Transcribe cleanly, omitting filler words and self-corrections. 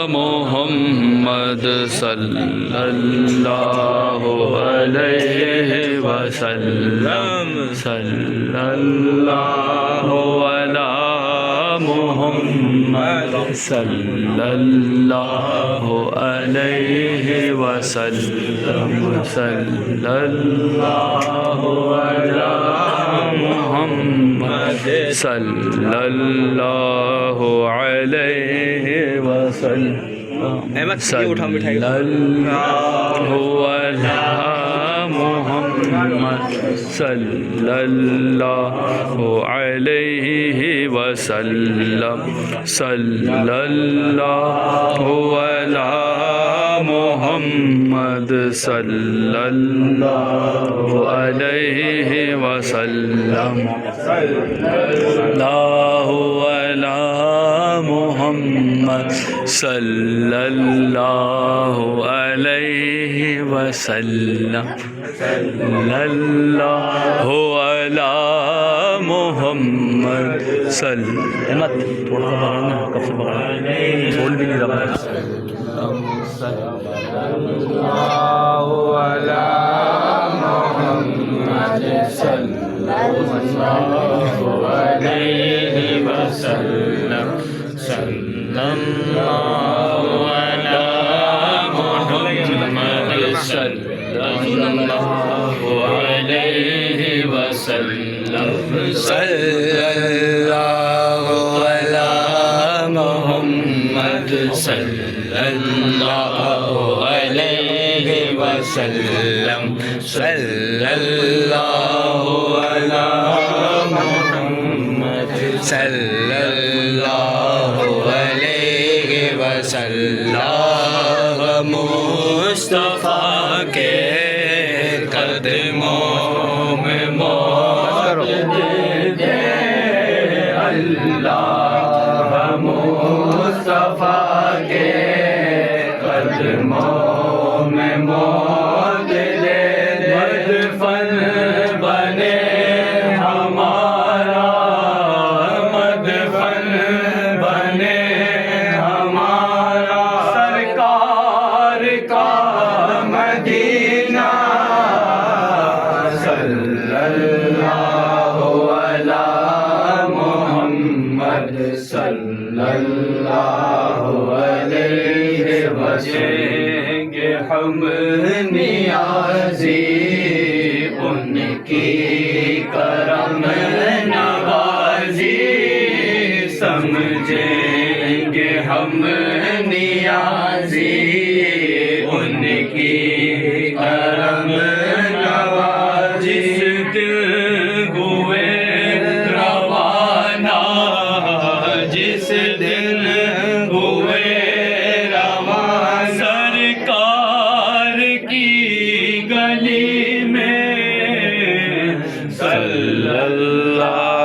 محمد صلی اللہ علیہ وسلم صلی اللہ علی محمد صلی اللہ علیہ وسلم صلی اللہ علی محمد صلی اللہ علیہ وسلم صلی اللہ علی محمد صلی اللہ علیہ وسلم صلی اللہ علی محمد صلی اللہ علیہ وسلم اللہ علی محمد صلی اللہ علیہ وسلم صلی اللہ علی محمد صلی احمد تھوڑا سا پکڑنا کب سے پکڑنا بول بھی نہیں رہا صلی اللہ علی محمد صلی اللہ علیہ وسلم صلی اللہ علی محمد صلی اللہ علیہ وسلم صلی اللہ علی محمد صلی اللہ علیہ وسلم صلی اللہ علی محمد صلی اللہ علیہ وسلم مصطفیٰ کے قدموں میں موت دے اللہ مصطفیٰ کے قدموں میں موت دے مدفن بنے ہمارا مدفن بنے ہمارا سرکار کا مدینہ صلی اللہ علی محمد صلی اللہ علیہ وسلم گے ہم نیازی ان کی کرم نوازی سمجھیں گے ہم نیازی ان کی کرم نوازی دل ہوئے روانہ جس دن ہوئے روانہ سرکار کی گلی میں صلی اللہ